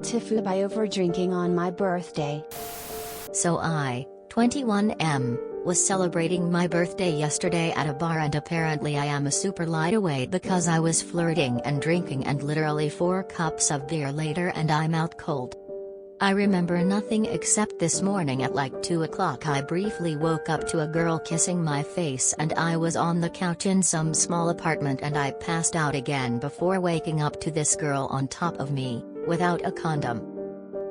TIFU by overdrinking on my birthday. So I, 21M, was celebrating my birthday yesterday at a bar, and apparently I am a super lightweight because I was flirting and drinking, and literally 4 cups of beer later and I'm out cold. I remember nothing except this morning at like 2 o'clock I briefly woke up to a girl kissing my face, and I was on the couch in some small apartment and I passed out again before waking up to this girl on top of me, without a condom.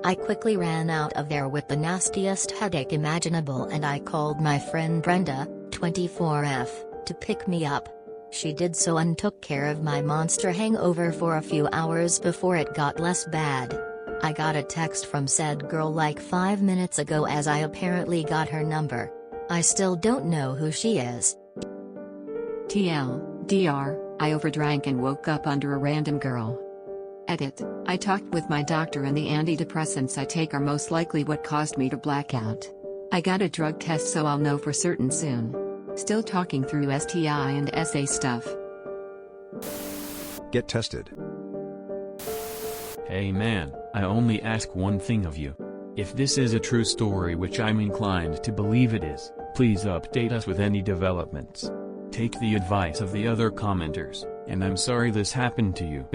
I quickly ran out of there with the nastiest headache imaginable, and I called my friend Brenda, 24F, to pick me up. She did so and took care of my monster hangover for a few hours before it got less bad. I got a text from said girl like 5 minutes ago, as I apparently got her number. I still don't know who she is. TLDR, I overdrank and woke up under a random girl. Edit, I talked with my doctor and the antidepressants I take are most likely what caused me to black out. I got a drug test, so I'll know for certain soon. Still talking through STI and SA stuff. Get tested. Hey man, I only ask one thing of you. If this is a true story, which I'm inclined to believe it is, please update us with any developments. Take the advice of the other commenters, and I'm sorry this happened to you.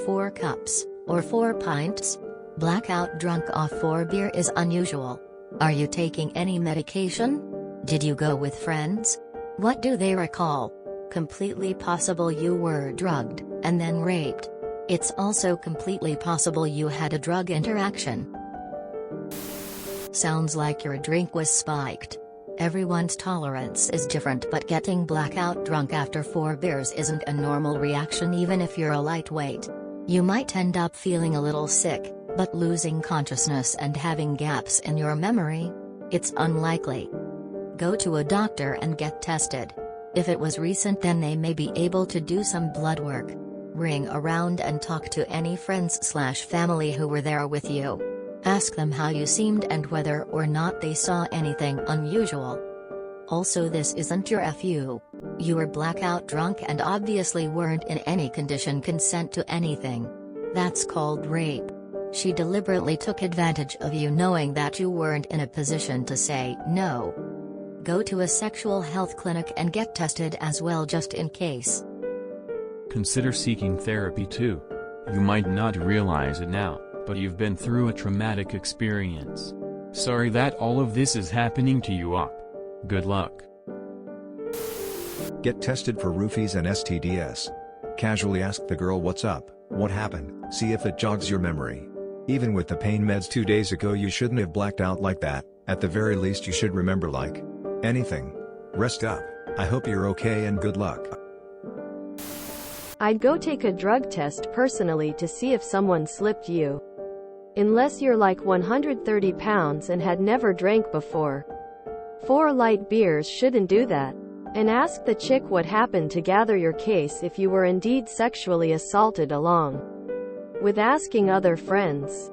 4 cups, or 4 pints? Blackout drunk off 4 beer is unusual. Are you taking any medication? Did you go with friends? What do they recall? Completely possible you were drugged, and then raped. It's also completely possible you had a drug interaction. Sounds like your drink was spiked. Everyone's tolerance is different, but getting blackout drunk after 4 beers isn't a normal reaction even if you're a lightweight. You might end up feeling a little sick, but losing consciousness and having gaps in your memory? It's unlikely. Go to a doctor and get tested. If it was recent, then they may be able to do some blood work. Ring around and talk to any friends/family who were there with you. Ask them how you seemed and whether or not they saw anything unusual. Also, this isn't your FU. You were blackout drunk and obviously weren't in any condition consent to anything. That's called rape. She deliberately took advantage of you knowing that you weren't in a position to say no. Go to a sexual health clinic and get tested as well, just in case. Consider seeking therapy too. You might not realize it now, but you've been through a traumatic experience. Sorry that all of this is happening to you. Good luck. Get tested for roofies and STDs. Casually ask the girl what's up, what happened, see if it jogs your memory. Even with the pain meds 2 days ago, you shouldn't have blacked out like that. At the very least you should remember like anything. Rest up. I hope you're okay and good luck. I'd go take a drug test personally to see if someone slipped you. Unless you're like 130 pounds and had never drank before. 4 light beers shouldn't do that. And ask the chick what happened to gather your case if you were indeed sexually assaulted, along with asking other friends.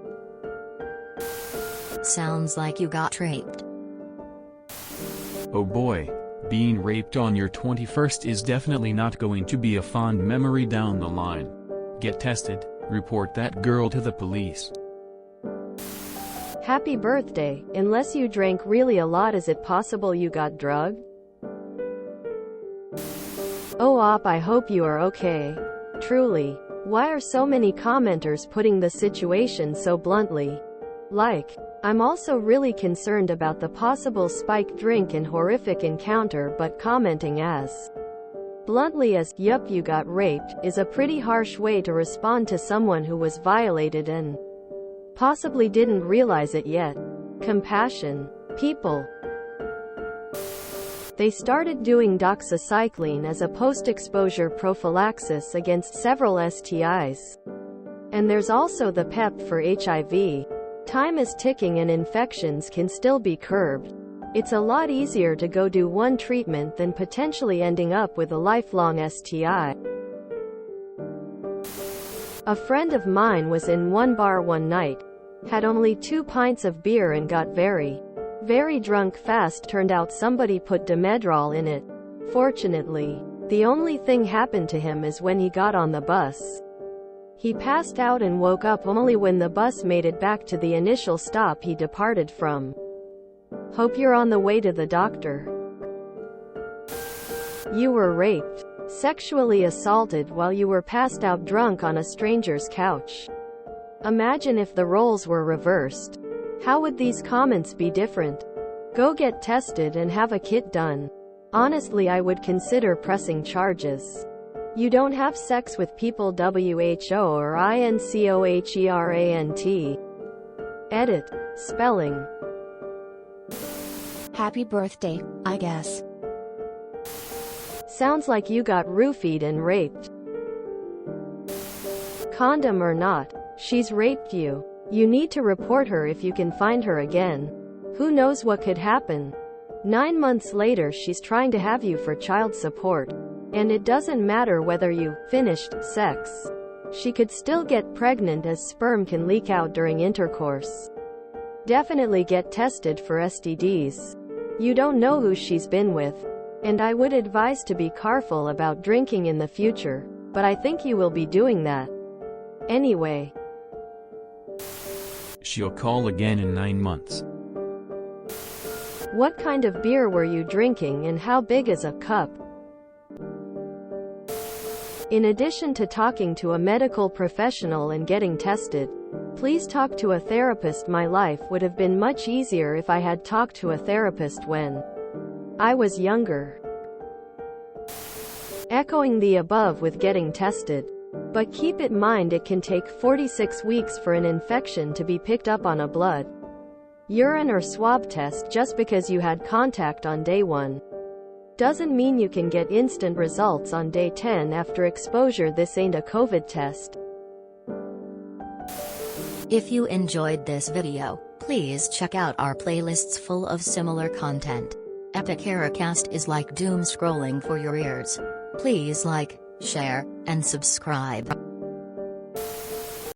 Sounds like you got raped. Oh boy. Being raped on your 21st is definitely not going to be a fond memory down the line. Get tested, report that girl to the police. Happy birthday. Unless you drank really a lot, is it possible you got drugged? Oh op, I hope you are okay. Truly. Why are so many commenters putting the situation so bluntly? Like, I'm also really concerned about the possible spiked drink and horrific encounter, but commenting as bluntly as, "Yup, you got raped," is a pretty harsh way to respond to someone who was violated and possibly didn't realize it yet. Compassion. People. They started doing doxycycline as a post-exposure prophylaxis against several STIs. And there's also the PEP for HIV. Time is ticking and infections can still be curbed. It's a lot easier to go do one treatment than potentially ending up with a lifelong STI. A friend of mine was in one bar one night, had only 2 pints of beer and got very drunk fast. Turned out somebody put Dimedrol in it. Fortunately, the only thing happened to him is when he got on the bus, He passed out and woke up only when the bus made it back to the initial stop he departed from. Hope you're on the way to the doctor. You were raped, sexually assaulted while you were passed out drunk on a stranger's couch. Imagine if the roles were reversed. How would these comments be different? Go get tested and have a kit done. Honestly, I would consider pressing charges. You don't have sex with people WHO or INCOHERANT. Edit. Spelling. Happy birthday, I guess. Sounds like you got roofied and raped. Condom or not, she's raped you. You need to report her if you can find her again. Who knows what could happen? 9 months later she's trying to have you for child support. And it doesn't matter whether you finished sex. She could still get pregnant as sperm can leak out during intercourse. Definitely get tested for STDs. You don't know who she's been with. And I would advise to be careful about drinking in the future, but I think you will be doing that. Anyway. She'll call again in 9 months. What kind of beer were you drinking and how big is a cup? In addition to talking to a medical professional and getting tested, please talk to a therapist. My life would have been much easier if I had talked to a therapist when I was younger. Echoing the above with getting tested. But keep in mind it can take 46 weeks for an infection to be picked up on a blood, urine or swab test. Just because you had contact on day 1 doesn't mean you can get instant results on day 10 after exposure. This ain't a COVID test. If you enjoyed this video, please check out our playlists full of similar content. Epic Haircast is like doom scrolling for your ears. Please like, share, and subscribe.